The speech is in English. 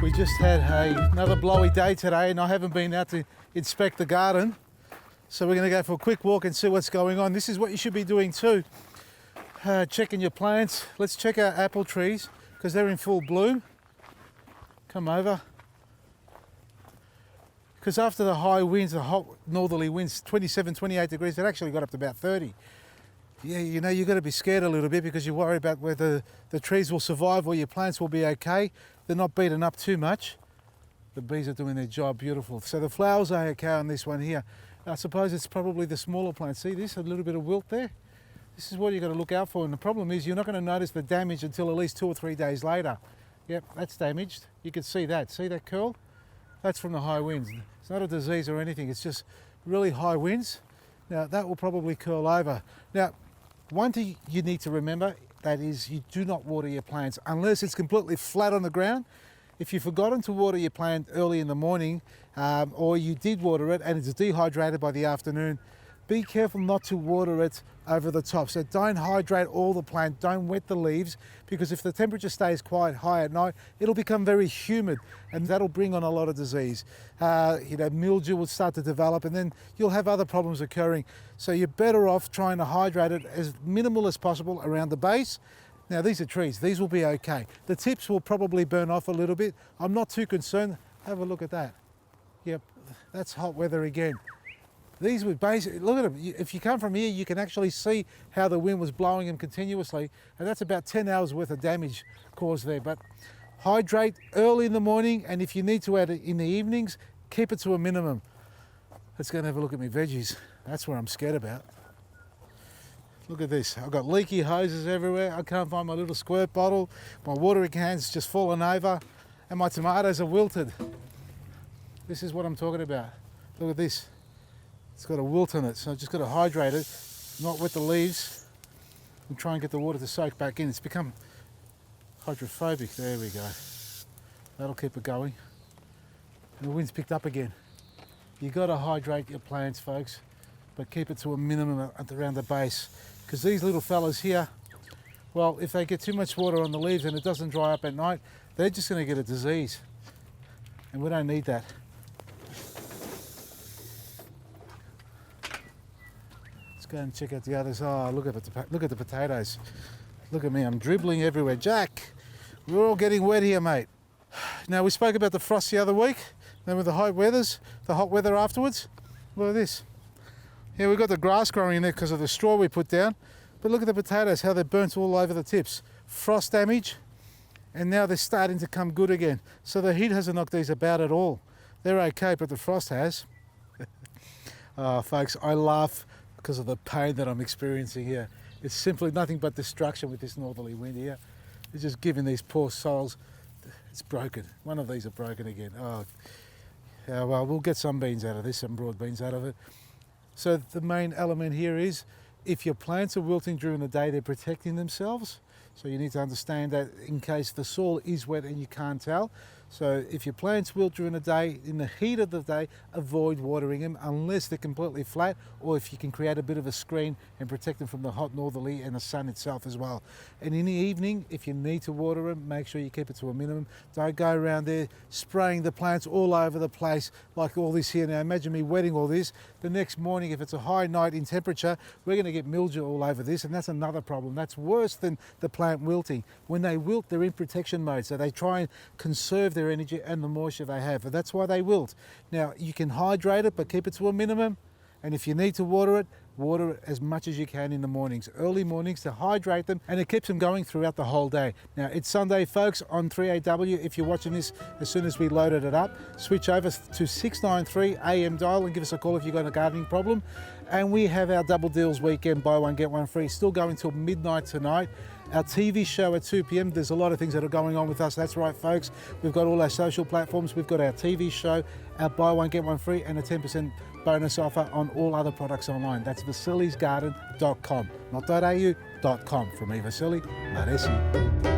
We just had another blowy day today and I haven't been out to inspect the garden. So we're going to go for a quick walk and see what's going on. This is what you should be doing too. Checking your plants. Let's check our apple trees because they're in full bloom. Come over. Because after the high winds, the hot northerly winds, 27, 28 degrees, it actually got up to about 30. Yeah, you know, you've got to be scared a little bit because you worry about whether the trees will survive or your plants will be okay. They're not beaten up too much. The bees are doing their job beautiful. So the flowers are okay on this one here. I suppose it's probably the smaller plants. See this, a little bit of wilt there? This is what you've got to look out for. And the problem is you're not going to notice the damage until at least 2 or 3 days later. Yep, that's damaged. You can see that. See that curl? That's from the high winds. It's not a disease or anything. It's just really high winds. Now that will probably curl over. Now, one thing you need to remember, that is you do not water your plants unless it's completely flat on the ground. If you've forgotten to water your plant early in the morning or you did water it and it's dehydrated by the afternoon, be careful not to water it over the top. So don't hydrate all the plant, don't wet the leaves, because if the temperature stays quite high at night, it'll become very humid and that'll bring on a lot of disease. Mildew will start to develop and then you'll have other problems occurring. So you're better off trying to hydrate it as minimal as possible around the base. Now these are trees, these will be okay. The tips will probably burn off a little bit. I'm not too concerned. Have a look at that. Yep, that's hot weather again. These would basically, look at them. If you come from here, you can actually see how the wind was blowing them continuously. And that's about 10 hours worth of damage caused there. But hydrate early in the morning. And if you need to add it in the evenings, keep it to a minimum. Let's go and have a look at my veggies. That's what I'm scared about. Look at this. I've got leaky hoses everywhere. I can't find my little squirt bottle. My watering can's just fallen over. And my tomatoes are wilted. This is what I'm talking about. Look at this. It's got a wilt in it, so I've just got to hydrate it, not wet the leaves, and try and get the water to soak back in. It's become hydrophobic. There we go. That'll keep it going. And the wind's picked up again. You've got to hydrate your plants, folks, but keep it to a minimum around the base. Because these little fellas here, well, if they get too much water on the leaves and it doesn't dry up at night, they're just going to get a disease. And we don't need that. Go and check out the others. Oh, look at the potatoes. Look at me, I'm dribbling everywhere. Jack, we're all getting wet here, mate. Now, we spoke about the frost the other week, then with the hot weather afterwards. Look at this. Yeah, we've got the grass growing in there because of the straw we put down, but look at the potatoes, how they're burnt all over the tips. Frost damage, and now they're starting to come good again. So the heat hasn't knocked these about at all. They're okay, but the frost has. Oh, folks, I laugh because of the pain that I'm experiencing here. It's simply nothing but destruction with this northerly wind here. It's just giving these poor souls, it's broken. One of these are broken again. Oh, yeah, well, we'll get some beans out of this, some broad beans out of it. So the main element here is, if your plants are wilting during the day, they're protecting themselves. So you need to understand that in case the soil is wet and you can't tell. So if your plants wilt during the day, in the heat of the day, avoid watering them unless they're completely flat, or if you can create a bit of a screen and protect them from the hot northerly and the sun itself as well. And in the evening, if you need to water them, make sure you keep it to a minimum. Don't go around there spraying the plants all over the place like all this here. Now imagine me wetting all this. The next morning, if it's a high night in temperature, we're going to get mildew all over this, and that's another problem. That's worse than the plant wilting. When they wilt, they're in protection mode, so they try and conserve their energy and the moisture they have, and that's why they wilt. Now you can hydrate it, but keep it to a minimum, and if you need to water it as much as you can in the mornings, early mornings, to hydrate them, and it keeps them going throughout the whole day. Now it's Sunday, folks, on 3AW. If you're watching this as soon as we loaded it up, switch over to 693 AM dial and give us a call if you've got a gardening problem. And we have our double deals weekend, buy one get one free, still going till midnight tonight. Our TV show at 2 p.m. There's a lot of things that are going on with us. That's right, folks. We've got all our social platforms. We've got our TV show, our buy one, get one free, and a 10% bonus offer on all other products online. That's Vasili'sGarden.com, not .au, .com. From me, Vasili, not SE.